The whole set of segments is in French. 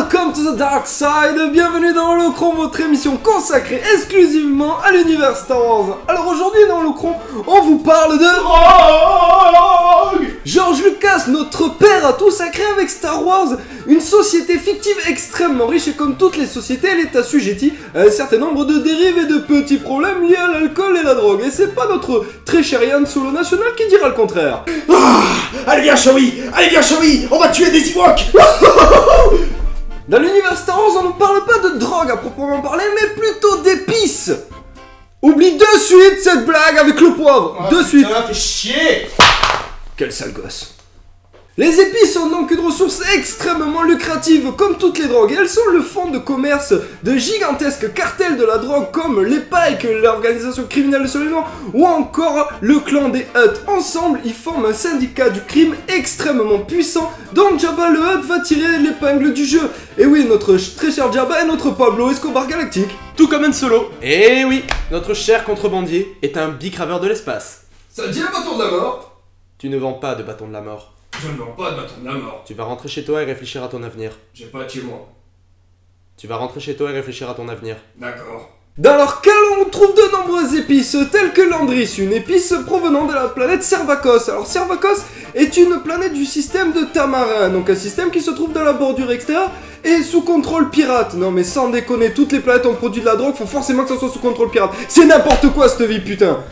Welcome to the dark side, bienvenue dans Holocron, votre émission consacrée exclusivement à l'univers Star Wars. Alors aujourd'hui dans Holocron, on vous parle de drogue. George Lucas, notre père à tout sacré avec Star Wars, une société fictive extrêmement riche et comme toutes les sociétés, elle est assujettie à un certain nombre de dérives et de petits problèmes liés à l'alcool et la drogue. Et c'est pas notre très cher Yann Solo National qui dira le contraire. Allez viens Chewie, on va tuer des Ewoks. Dans l'univers Star Wars, on ne parle pas de drogue à proprement parler, mais plutôt d'épices. Oublie de suite cette blague avec le poivre. De suite. Ça fait chier. Quel sale gosse. Les épices sont donc une ressource extrêmement lucrative, comme toutes les drogues. Elles sont le fond de commerce de gigantesques cartels de la drogue comme les Pikes, l'organisation criminelle de Soleil Noir, ou encore le clan des Hutt. Ensemble, ils forment un syndicat du crime extrêmement puissant, dont Jabba le Hutt va tirer l'épingle du jeu. Et oui, notre très cher Jabba est notre Pablo Escobar galactique. Tout comme Han Solo. Et oui, notre cher contrebandier est un bicraveur de l'espace. Ça dit un bâton de la mort? Tu ne vends pas de bâton de la mort. Je ne vends pas de bâton de la mort. Tu vas rentrer chez toi et réfléchir à ton avenir. J'ai pas de chez moi. Tu vas rentrer chez toi et réfléchir à ton avenir. D'accord. Dans leur cale, on trouve de nombreuses épices, telles que l'Andris, une épice provenant de la planète Servacos. Alors Servacos est une planète du système de Tamarin, donc un système qui se trouve dans la bordure extérieure et sous contrôle pirate. Non mais sans déconner, toutes les planètes ont produit de la drogue, faut forcément que ça soit sous contrôle pirate. C'est n'importe quoi cette vie, putain.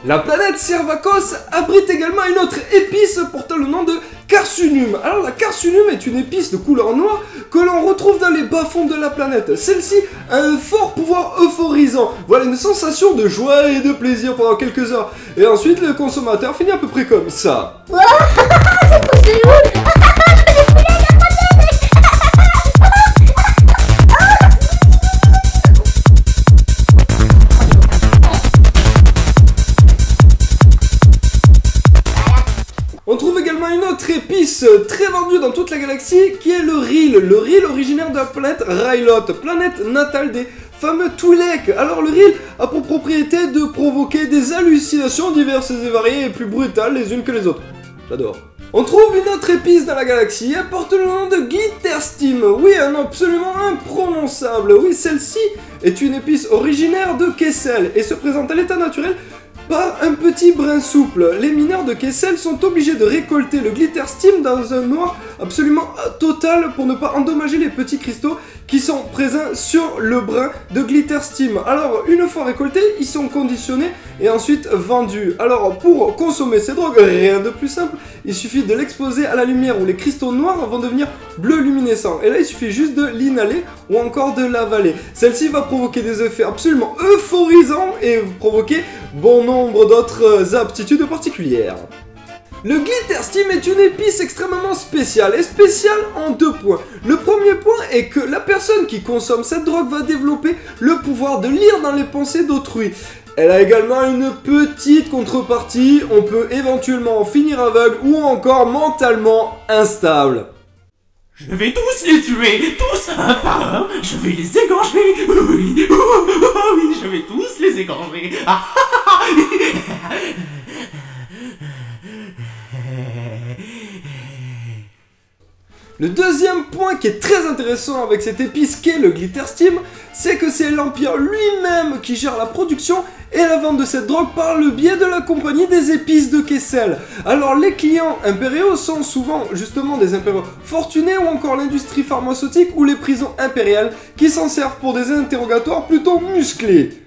La planète Servacos abrite également une autre épice portant le nom de Carsunum. Alors la Carsunum est une épice de couleur noire que l'on retrouve dans les bas-fonds de la planète. Celle-ci a un fort pouvoir euphorisant. Voilà une sensation de joie et de plaisir pendant quelques heures. Et ensuite le consommateur finit à peu près comme ça. On trouve également une autre épice très vendue dans toute la galaxie qui est le Ril. Le Ril originaire de la planète Rylot, planète natale des fameux Twi'lek. Alors le Ril a pour propriété de provoquer des hallucinations diverses et variées et plus brutales les unes que les autres. J'adore. On trouve une autre épice dans la galaxie, elle porte le nom de Glitterstim. Oui, un nom absolument imprononçable. Oui, celle-ci est une épice originaire de Kessel et se présente à l'état naturel par un petit brin souple. Les mineurs de Kessel sont obligés de récolter le Glitterstim dans un noir absolument total pour ne pas endommager les petits cristaux qui sont présents sur le brin de Glitterstim. Alors, une fois récoltés, ils sont conditionnés et ensuite vendus. Alors, pour consommer ces drogues, rien de plus simple, il suffit de l'exposer à la lumière où les cristaux noirs vont devenir bleus luminescents. Et là, il suffit juste de l'inhaler ou encore de l'avaler. Celle-ci va provoquer des effets absolument euphorisants et provoquer bon nombre d'autres aptitudes particulières. Le Glitterstim est une épice extrêmement spéciale, et spéciale en 2 points. Le premier point est que la personne qui consomme cette drogue va développer le pouvoir de lire dans les pensées d'autrui. Elle a également une petite contrepartie, on peut éventuellement en finir aveugle ou encore mentalement instable. Je vais tous les tuer, tous un par un. Je vais les égorger. Oui, oui, je vais tous les égorger. Le deuxième point qui est très intéressant avec cette épice qu'est le Glitterstim, c'est que c'est l'Empire lui-même qui gère la production et la vente de cette drogue par le biais de la compagnie des épices de Kessel. Alors les clients impériaux sont souvent justement des impériaux fortunés ou encore l'industrie pharmaceutique ou les prisons impériales qui s'en servent pour des interrogatoires plutôt musclés.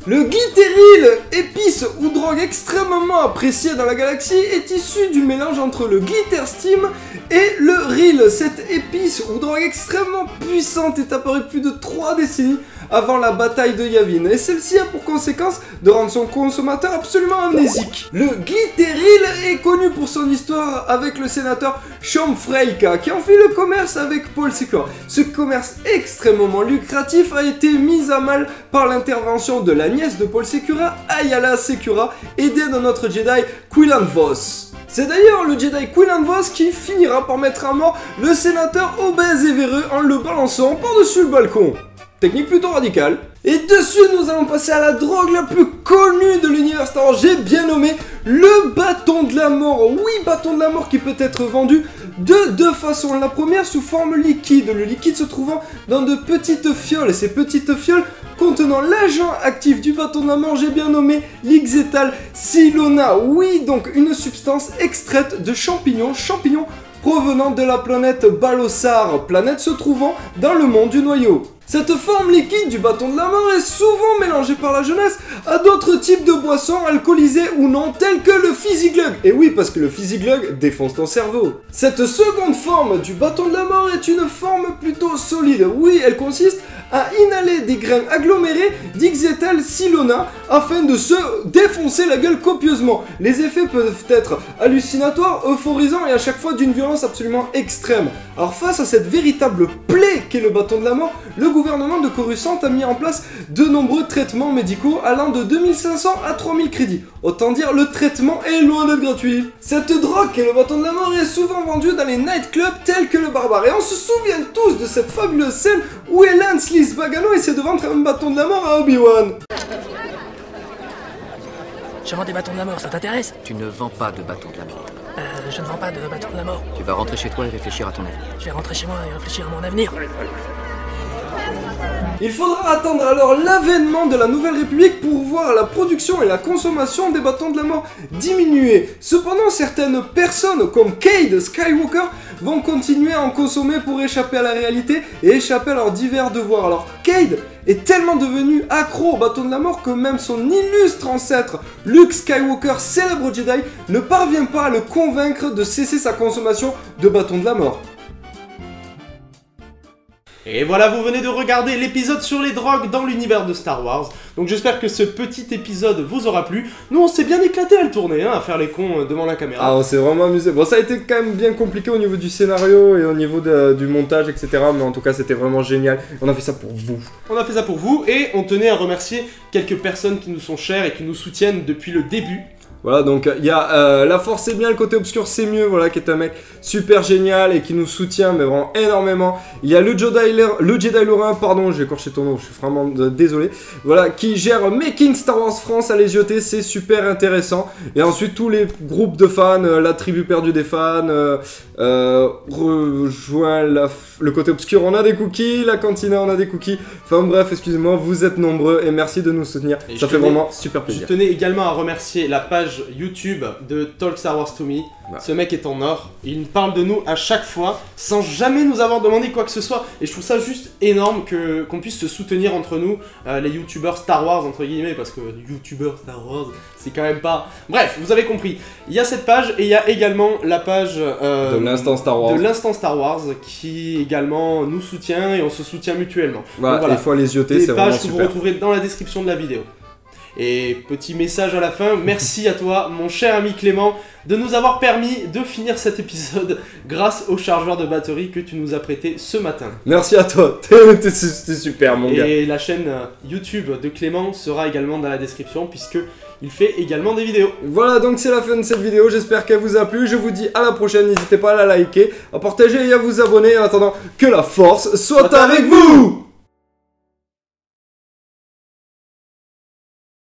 Le Glitteril, épice ou drogue extrêmement appréciée dans la galaxie, est issu du mélange entre le Glitterstim et le Ril. Cette épice ou drogue extrêmement puissante est apparue plus de 3 décennies avant la bataille de Yavin, et celle-ci a pour conséquence de rendre son consommateur absolument amnésique. Le Glitteril est connu pour son histoire avec le sénateur Sean Freika, qui en fit le commerce avec Paul Secura. Ce commerce extrêmement lucratif a été mis à mal par l'intervention de la nièce de Paul Secura, Ayala Secura, aidée de notre Jedi Quinlan Vos. C'est d'ailleurs le Jedi Quinlan Vos qui finira par mettre à mort le sénateur obèse et véreux en le balançant par-dessus le balcon. Technique plutôt radicale. Et dessus, nous allons passer à la drogue la plus connue de l'univers Star Wars, j'ai bien nommé le bâton de la mort. Oui, bâton de la mort qui peut être vendu de deux façons. La première sous forme liquide, le liquide se trouvant dans de petites fioles. Et ces petites fioles contenant l'agent actif du bâton de la mort, j'ai bien nommé l'Ixetal Silona. Oui, donc une substance extraite de champignons provenant de la planète Balossar, planète se trouvant dans le monde du noyau. Cette forme liquide du bâton de la mort est souvent mélangée par la jeunesse à d'autres types de boissons alcoolisées ou non, telles que le Fizzy-Glug. Et oui, parce que le Fizzy-Glug défonce ton cerveau. Cette seconde forme du bâton de la mort est une forme plutôt solide. Oui, elle consiste à inhaler des grains agglomérés d'Ixetal Silona afin de se défoncer la gueule copieusement. Les effets peuvent être hallucinatoires, euphorisants et à chaque fois d'une violence absolument extrême. Alors face à cette véritable plaie qu'est le bâton de la mort, le gouvernement de Coruscant a mis en place de nombreux traitements médicaux allant de 2500 à 3000 crédits. Autant dire, le traitement est loin d'être gratuit. Cette drogue qu'est le bâton de la mort est souvent vendue dans les nightclubs tels que le Barbare. Et on se souvient tous de cette fabuleuse scène où Lance Bagano essaie de vendre un bâton de la mort à Obi-Wan. Je vends des bâtons de la mort, ça t'intéresse? Tu ne vends pas de bâton de la mort. Je ne vends pas de bâtons de la mort. Tu vas rentrer chez toi et réfléchir à ton avenir. Je vais rentrer chez moi et réfléchir à mon avenir. Il faudra attendre alors l'avènement de la Nouvelle République pour voir la production et la consommation des bâtons de la mort diminuer. Cependant, certaines personnes comme Cade Skywalker vont continuer à en consommer pour échapper à la réalité et échapper à leurs divers devoirs. Alors Cade est tellement devenu accro au bâton de la mort que même son illustre ancêtre, Luke Skywalker, célèbre Jedi, ne parvient pas à le convaincre de cesser sa consommation de bâtons de la mort. Et voilà, vous venez de regarder l'épisode sur les drogues dans l'univers de Star Wars. Donc j'espère que ce petit épisode vous aura plu. Nous, on s'est bien éclaté à le tourner, hein, à faire les cons devant la caméra. Ah, on s'est vraiment amusé. Bon, ça a été quand même bien compliqué au niveau du scénario et au niveau du montage, etc. Mais en tout cas, c'était vraiment génial. On a fait ça pour vous. On a fait ça pour vous et on tenait à remercier quelques personnes qui nous sont chères et qui nous soutiennent depuis le début. Voilà, donc il y a La Force c'est bien, le côté obscur c'est mieux, voilà, qui est un mec super génial et qui nous soutient, mais vraiment énormément. Il y a le Jedi Lorrain, pardon, j'ai écorché ton nom, je suis vraiment désolé. Voilà, qui gère Making Star Wars France à les jeter, c'est super intéressant. Et ensuite, tous les groupes de fans, la tribu perdue des fans, rejoint le côté obscur, on a des cookies, la cantina, on a des cookies. Enfin bref, excusez-moi, vous êtes nombreux et merci de nous soutenir. Et ça fait vraiment super plaisir. Je tenais également à remercier la page YouTube de Talk Star Wars to Me. Bah. Ce mec est en or, il parle de nous à chaque fois sans jamais nous avoir demandé quoi que ce soit et je trouve ça juste énorme qu'on puisse se soutenir entre nous, les youtubeurs Star Wars entre guillemets, parce que youtubeurs Star Wars c'est quand même pas... Bref, vous avez compris, il y a cette page et il y a également la page de l'instant Star Wars. De l'instant Star Wars qui également nous soutient et on se soutient mutuellement. Bah, voilà, il faut aller jeter, c'est vraiment super. Des pages que vous retrouverez dans la description de la vidéo. Et petit message à la fin, merci à toi, mon cher ami Clément, de nous avoir permis de finir cet épisode grâce au chargeur de batterie que tu nous as prêté ce matin. Merci à toi, t'es super mon gars. Et la chaîne YouTube de Clément sera également dans la description puisque il fait également des vidéos. Voilà, donc c'est la fin de cette vidéo, j'espère qu'elle vous a plu, je vous dis à la prochaine, n'hésitez pas à la liker, à partager et à vous abonner en attendant que la force soit avec vous.